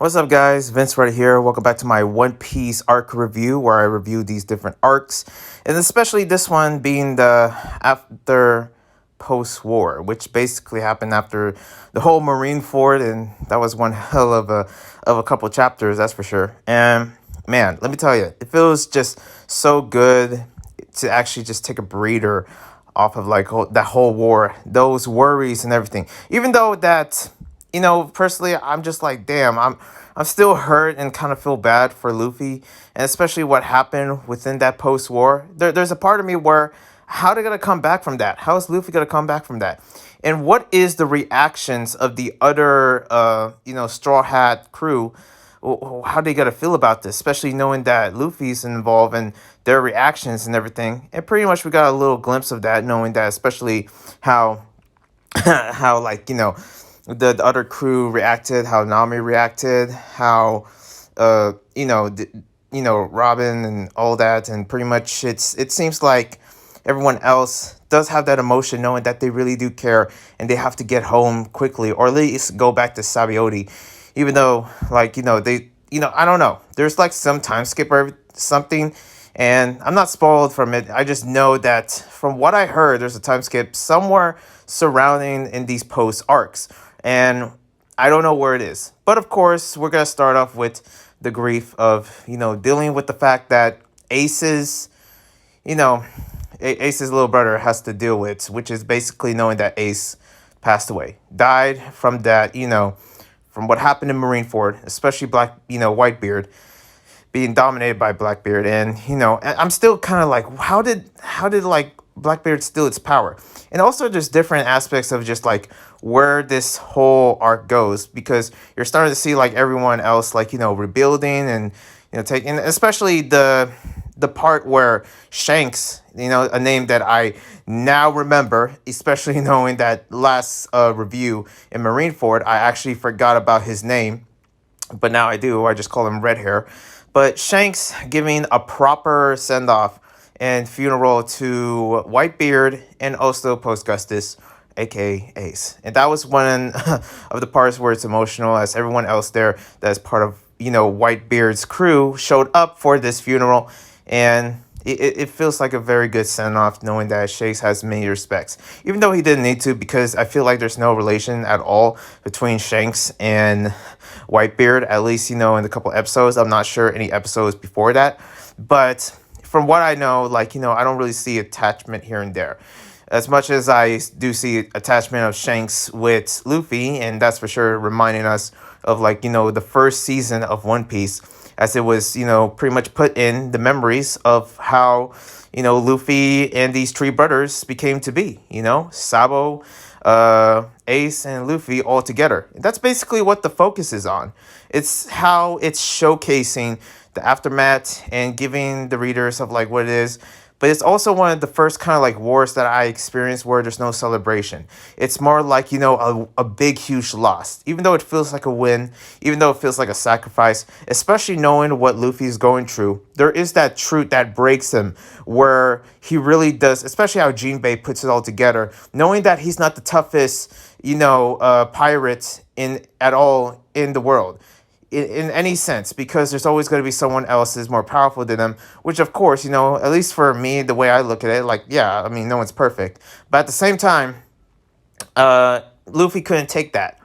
What's up, guys? Vince right here. Welcome back to my One Piece arc review, where I review these different arcs, and especially this one being the after post-war, which basically happened after the whole Marineford, and that was one hell of a couple chapters, that's for sure. And man, let me tell you, it feels just so good to actually just take a breather off of like that whole war, those worries and everything. Even though that, personally, I'm just like, damn, I'm still hurt and kind of feel bad for Luffy, and especially what happened within that post-war. There's a part of me where, how they gonna come back from that? How is Luffy gonna come back from that? And what is the reactions of the other, Straw Hat crew? How they gotta feel about this, especially knowing that Luffy's involved and their reactions and everything. And pretty much we got a little glimpse of that, knowing that especially how how the other crew reacted, how Nami reacted, how Robin and all that, and pretty much it seems like everyone else does have that emotion, knowing that they really do care and they have to get home quickly, or at least go back to Sabaody, even though they I don't know, there's like some time skip or something. And I'm not spoiled from it. I just know that from what I heard, there's a time skip somewhere surrounding in these post arcs. And I don't know where it is. But of course, we're going to start off with the grief of, dealing with the fact that Ace's, you know, Ace's little brother has to deal with, which is basically knowing that Ace passed away, died from that, from what happened in Marineford, especially Whitebeard being dominated by Blackbeard. And I'm still kind of like, how did like Blackbeard steal its power? And also there's different aspects of just like where this whole arc goes, because you're starting to see like everyone else like rebuilding and taking, especially the part where Shanks, a name that I now remember, especially knowing that last review in Marineford, I actually forgot about his name, but now I do. I just call him Red Hair. But Shanks giving a proper send-off and funeral to Whitebeard and also Post Gustus, aka Ace. And that was one of the parts where it's emotional, as everyone else there that's part of, Whitebeard's crew showed up for this funeral. And it feels like a very good send-off, knowing that Shanks has many respects. Even though he didn't need to, because I feel like there's no relation at all between Shanks and Whitebeard, at least, in the couple episodes. I'm not sure any episodes before that. But from what I know, I don't really see attachment here and there. As much as I do see attachment of Shanks with Luffy, and that's for sure reminding us of the first season of One Piece, as it was, pretty much put in the memories of how, Luffy and these three brothers became to be, Sabo, Ace, and Luffy all together. And that's basically what the focus is on. It's how it's showcasing the aftermath and giving the readers of like what it is. But it's also one of the first kind of like wars that I experienced where there's no celebration. It's more like, a big, huge loss. Even though it feels like a win, even though it feels like a sacrifice, especially knowing what Luffy's going through, there is that truth that breaks him, where he really does, especially how Jinbei puts it all together, knowing that he's not the toughest, pirate at all in the world. In any sense, because there's always going to be someone else that's more powerful than them, which of course, at least for me, the way I look at it, like, yeah, I mean, no one's perfect. But at the same time, Luffy couldn't take that.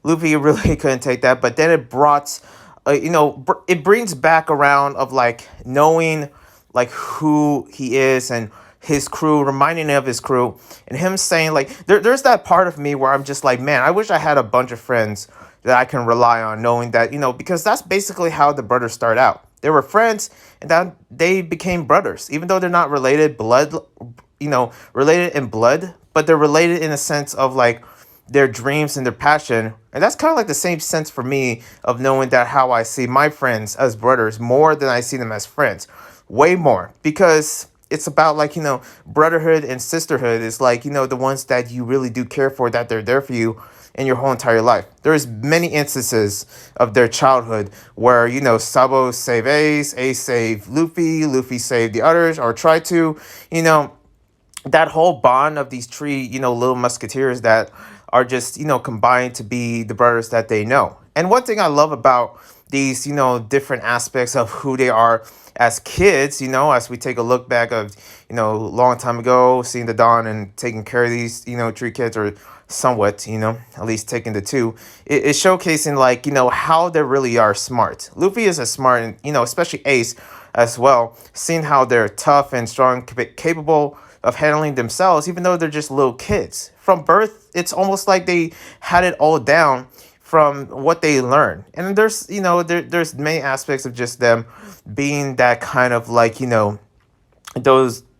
Luffy really couldn't take that. But then it brought, it brings back around of like knowing like who he is and his crew, reminding him of his crew, and him saying like, there's that part of me where I'm just like, man, I wish I had a bunch of friends that I can rely on, knowing that, because that's basically how the brothers start out. They were friends, and then they became brothers, even though they're not related related in blood, but they're related in a sense of like their dreams and their passion. And that's kind of like the same sense for me of knowing that how I see my friends as brothers more than I see them as friends. Way more, because it's about like, brotherhood and sisterhood is like, the ones that you really do care for, that they're there for you in your whole entire life. There's many instances of their childhood where, Sabo saved Ace, Ace saved Luffy, Luffy saved the others, or tried to, that whole bond of these three, little musketeers that are just, combined to be the brothers that they know. And one thing I love about these, different aspects of who they are as kids, as we take a look back of, a long time ago, seeing the dawn and taking care of these, three kids, or somewhat, at least taking the two, it's showcasing like, how they really are smart. Luffy is a smart, and, especially Ace as well, seeing how they're tough and strong, capable of handling themselves, even though they're just little kids. From birth, it's almost like they had it all down from what they learn. And there's, there's many aspects of just them being that kind of like,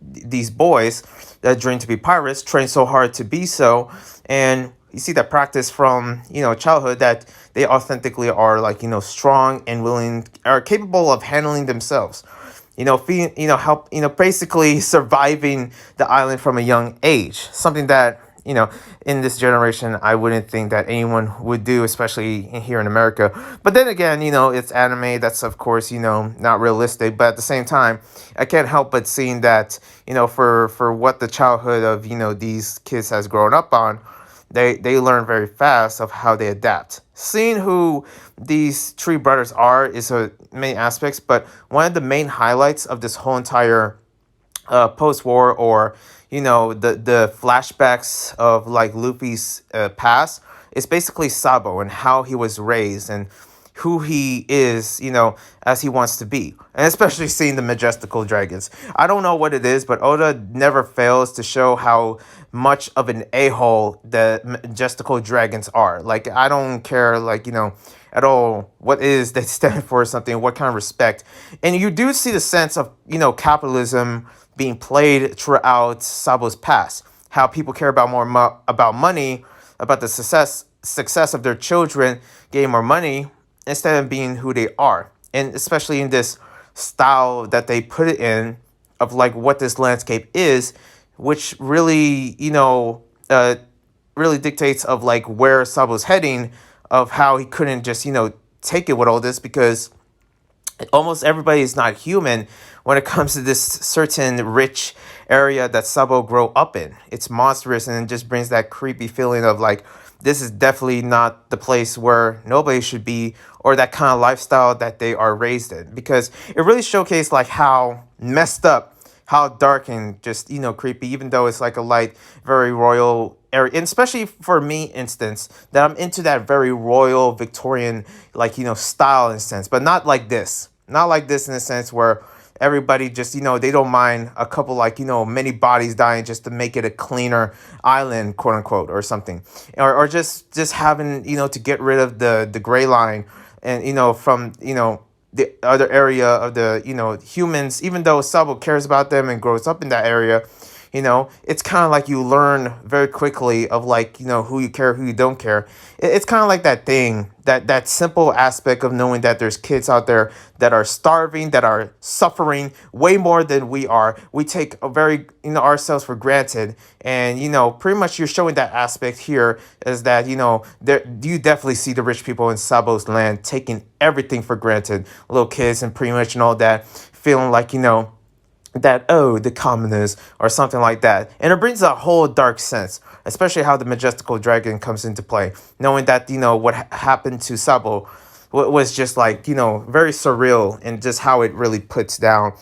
these boys that dream to be pirates, train so hard to be so. And you see that practice from, childhood, that they authentically are like, strong and willing, are capable of handling themselves, help, basically surviving the island from a young age, something that, in this generation, I wouldn't think that anyone would do, especially here in America. But then again, it's anime. That's, of course, not realistic. But at the same time, I can't help but seeing that, for what the childhood of, these kids has grown up on, they learn very fast of how they adapt. Seeing who these three brothers are is a main aspects, but one of the main highlights of this whole entire post-war, or the flashbacks of like Luffy's past, is basically Sabo and how he was raised and who he is, as he wants to be. And especially seeing the majestical dragons. I don't know what it is, but Oda never fails to show how much of an a-hole the majestical dragons are. Like, I don't care, like, at all what is they stand for, or something, what kind of respect. And you do see the sense of, capitalism being played throughout Sabo's past. How people care about more about money, about the success of their children, getting more money, instead of being who they are. And especially in this style that they put it in, of like what this landscape is, which really, really dictates of like where Sabo's heading, of how he couldn't just, take it with all this, because almost everybody is not human when it comes to this certain rich area that Sabo grew up in. It's monstrous, and it just brings that creepy feeling of like, this is definitely not the place where nobody should be, or that kind of lifestyle that they are raised in, because it really showcased like how messed up, how dark and just, creepy, even though it's like a light, very royal area. And especially for me, instance, that I'm into that very royal Victorian, like, style in a sense, but not like this. Not like this in a sense where everybody just, they don't mind a couple, like, many bodies dying just to make it a cleaner island, quote unquote, or something. Or just having, to get rid of the gray line, and, from, the other area of the, humans, even though Sabo cares about them and grows up in that area, it's kind of like you learn very quickly of like, who you care, who you don't care. It's kind of like that thing, that simple aspect of knowing that there's kids out there that are starving, that are suffering way more than we are. We take a very, ourselves for granted. And, pretty much you're showing that aspect here, is that, there, you definitely see the rich people in Sabo's land taking everything for granted. Little kids and pretty much and all that, feeling like, that, oh, the commoners, or something like that. And it brings a whole dark sense, especially how the majestical dragon comes into play, knowing that, what happened to Sabo was just like, very surreal, and just how it really puts down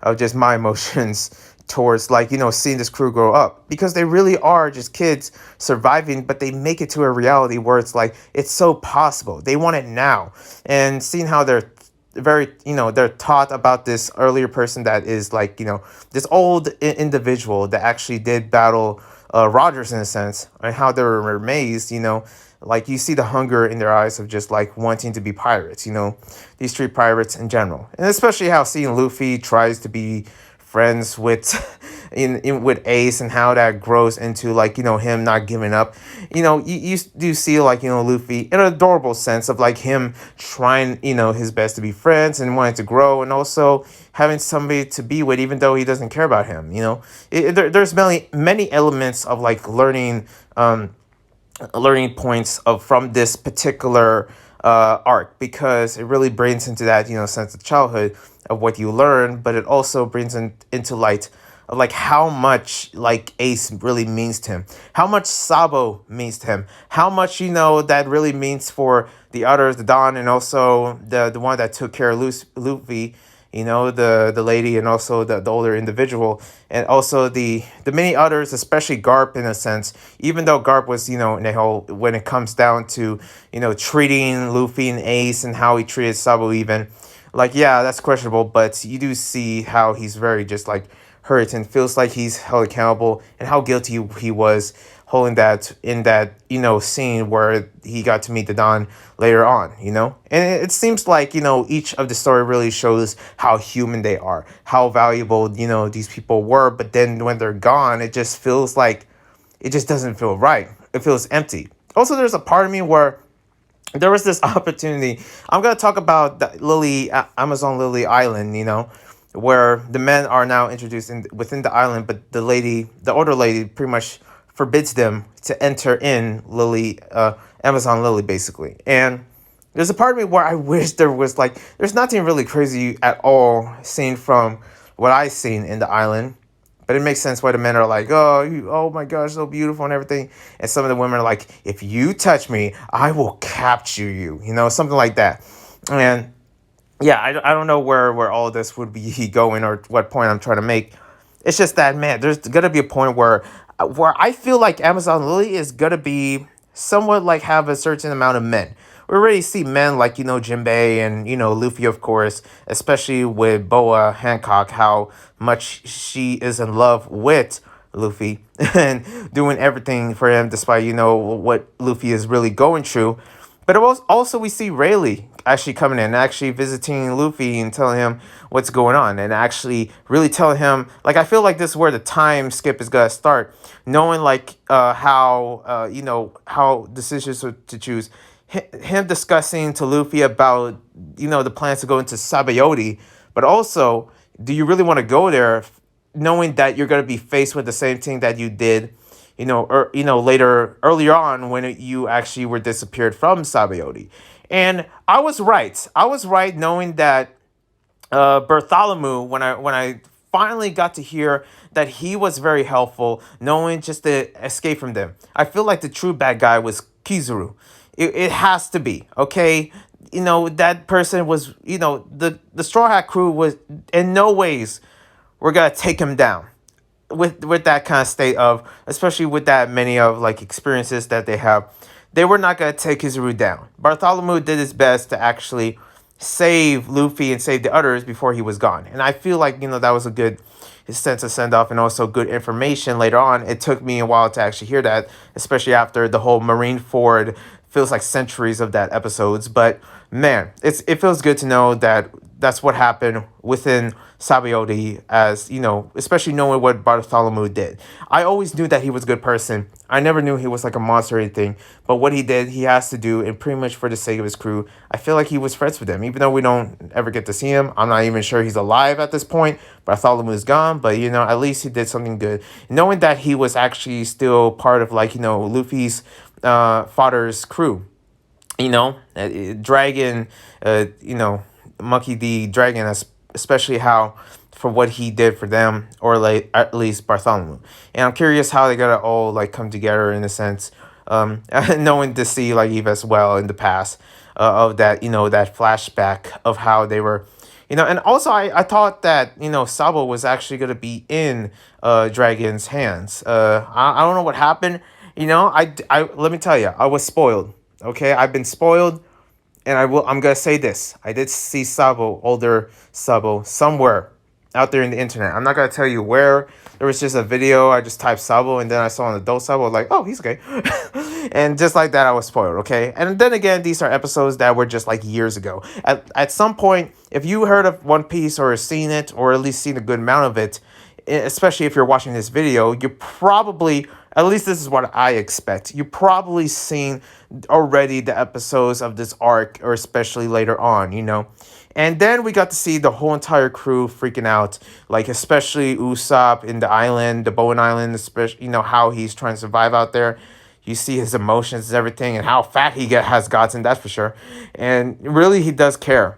of just my emotions towards like, seeing this crew grow up, because they really are just kids surviving, but they make it to a reality where it's like, it's so possible. They want it now. And seeing how they're very, they're taught about this earlier person that is like, this old individual that actually did battle Rogers in a sense, and how they were amazed, like you see the hunger in their eyes of just like wanting to be pirates, these three pirates in general. And especially how seeing Luffy tries to be friends with with Ace, and how that grows into like, him not giving up. You do see like, Luffy in an adorable sense of like him trying, his best to be friends and wanting to grow, and also having somebody to be with even though he doesn't care about him. There's many elements of like learning points of from this particular arc, because it really brings into that, sense of childhood of what you learn, but it also brings into light of like how much like Ace really means to him, how much Sabo means to him, how much that really means for the others, the Don, and also the one that took care of Luffy, the lady, and also the older individual, and also the many others, especially Garp in a sense. Even though Garp was, in a whole, when it comes down to treating Luffy and Ace and how he treated Sabo, even like, yeah, that's questionable, but you do see how he's very just like hurt and feels like he's held accountable, and how guilty he was holding that in that scene where he got to meet the Don later on. And it seems like each of the story really shows how human they are, how valuable these people were, but then when they're gone, it just feels like it just doesn't feel right. It feels empty. Also, there's a part of me where there was this opportunity. I'm gonna talk about the Amazon Lily Island, where the men are now introduced within the island, but the older lady, pretty much forbids them to enter in Amazon Lily, basically. And there's a part of me where I wish there was there's nothing really crazy at all seen from what I've seen in the island. But it makes sense why the men are like, oh, oh my gosh, so beautiful and everything. And some of the women are like, if you touch me, I will capture you, something like that. And yeah, I don't know where all of this would be going, or what point I'm trying to make. It's just that, man, there's going to be a point where I feel like Amazon Lily is going to be somewhat like have a certain amount of men. We already see men like, Jinbei and, Luffy, of course, especially with Boa Hancock, how much she is in love with Luffy and doing everything for him despite, what Luffy is really going through. But also we see Rayleigh actually coming in, actually visiting Luffy and telling him what's going on, and actually really telling him, like, I feel like this is where the time skip is gonna start, knowing like how decisions to choose. Him discussing to Luffy about the plans to go into Sabayoti, but also, do you really want to go there, knowing that you're gonna be faced with the same thing that you did earlier on when you actually were disappeared from Sabayoti. And I was right. I was right knowing that Bartholomew, when I finally got to hear that he was very helpful, knowing just to escape from them. I feel like the true bad guy was Kizuru. It has to be, okay? That person was, the Straw Hat crew was in no ways we're gonna take him down with that kind of state of, especially with that many of like experiences that they have. They were not going to take Kizuru down. Bartholomew did his best to actually save Luffy and save the others before he was gone. And I feel like, that was a good sense of send off, and also good information later on. It took me a while to actually hear that, especially after the whole Marineford feels like centuries of that episodes. But man, it feels good to know that that's what happened within Sabayoti, as especially knowing what Bartholomew did. I always knew that he was a good person. I never knew he was like a monster or anything, but what he did, he has to do, and pretty much for the sake of his crew. I feel like he was friends with them, even though we don't ever get to see him. I'm not even sure he's alive at this point. Bartholomew is gone, but at least he did something good. Knowing that he was actually still part of Luffy's father's crew. Dragon, Monkey D. Dragon, especially how for what he did for them, or like at least Bartholomew. And I'm curious how they gotta all come together in a sense, knowing to see Eve as well in the past, of that that flashback of how they were, and also I thought that Sabo was actually gonna be in Dragon's hands. I don't know what happened. I let me tell you, I was spoiled. Okay, I've been spoiled. And I'm gonna say this. I did see Sabo, older Sabo, somewhere out there in the internet. I'm not gonna tell you where. There was just a video. I just typed Sabo, and then I saw an adult Sabo. Like, oh, he's okay. And just like that, I was spoiled. Okay. And then again, these are episodes that were just years ago. At some point, if you heard of One Piece or seen it, or at least seen a good amount of it, especially if you're watching this video, you probably, at least this is what I expect, you probably seen already the episodes of this arc, or especially later on, And then we got to see the whole entire crew freaking out, especially Usopp in the island, the Bowen Island, especially, how he's trying to survive out there. You see his emotions and everything, and how fat he has gotten, that's for sure. And really, he does care.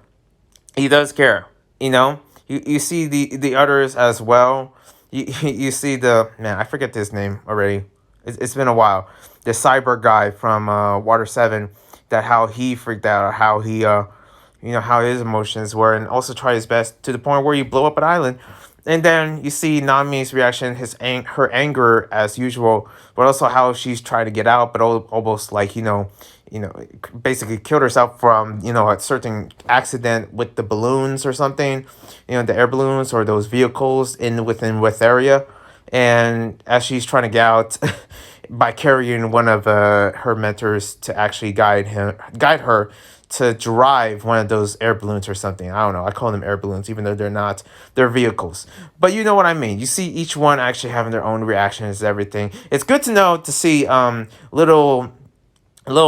He does care, You see the others as well. You see the man, I forget his name already. It's been a while. The cyber guy from Water 7, that how he freaked out, how he how his emotions were, and also try his best to the point where you blow up an island. And then you see Nami's reaction, her anger as usual, but also how she's trying to get out, but almost like basically killed herself from a certain accident with the balloons or something, the air balloons or those vehicles in within Witheria. And as she's trying to get out by carrying one of her mentors to actually guide her to drive one of those air balloons or something. I don't know. I call them air balloons, even though they're not. They're vehicles. But you know what I mean. You see each one actually having their own reactions and everything. It's good to know to see little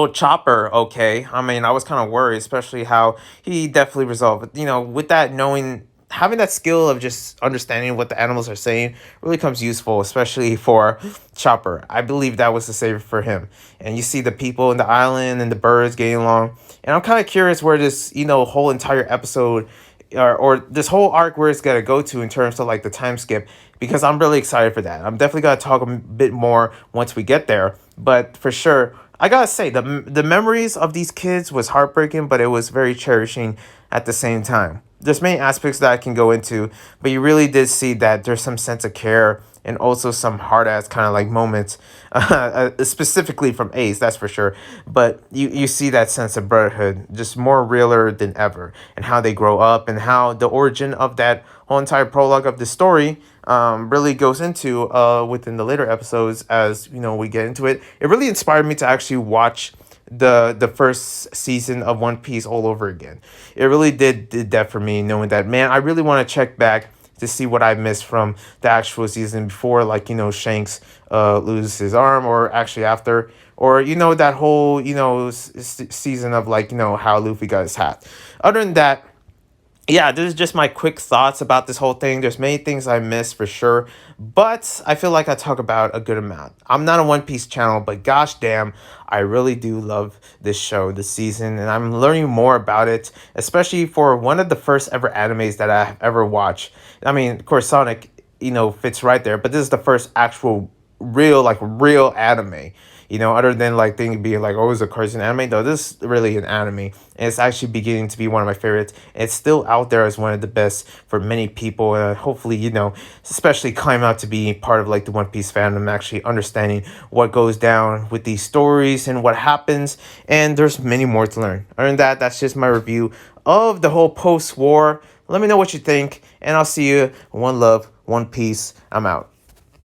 Chopper. Okay, I mean, I was kind of worried, especially how he definitely resolved. With that, knowing, having that skill of just understanding what the animals are saying really comes useful, especially for Chopper. I believe that was the savior for him. And you see the people in the island and the birds getting along. And I'm kind of curious where this whole entire episode, or this whole arc, where it's gonna go to in terms of like the time skip, because I'm really excited for that. I'm definitely gonna talk a bit more once we get there, but for sure, I gotta say the memories of these kids was heartbreaking, but it was very cherishing at the same time. There's many aspects that I can go into, but you really did see that there's some sense of care and also some hard ass kind of like moments, specifically from Ace, that's for sure. But you see that sense of brotherhood just more realer than ever, and how they grow up, and how the origin of that whole entire prologue of the story really goes into within the later episodes. As we get into it, it really inspired me to actually watch the first season of One Piece all over again. It really did that for me, knowing that, man, I really want to check back to see what I missed from the actual season before, like Shanks loses his arm, or actually after, or that whole season of like how Luffy got his hat. Other than that, yeah, this is just my quick thoughts about this whole thing. There's many things I missed for sure, but I feel like I talk about a good amount. I'm not a One Piece channel, but gosh damn, I really do love this show, this season, and I'm learning more about it, especially for one of the first ever animes that I have ever watched. I mean, of course, Sonic, fits right there, but this is the first actual real anime. Other than like thing being like, oh, it's a cartoon anime. No, this is really an anime. And it's actually beginning to be one of my favorites. And it's still out there as one of the best for many people. And hopefully, especially climb out to be part of like the One Piece fandom, actually understanding what goes down with these stories and what happens. And there's many more to learn. Other than that, that's just my review of the whole post-war. Let me know what you think. And I'll see you. One love, One Piece. I'm out.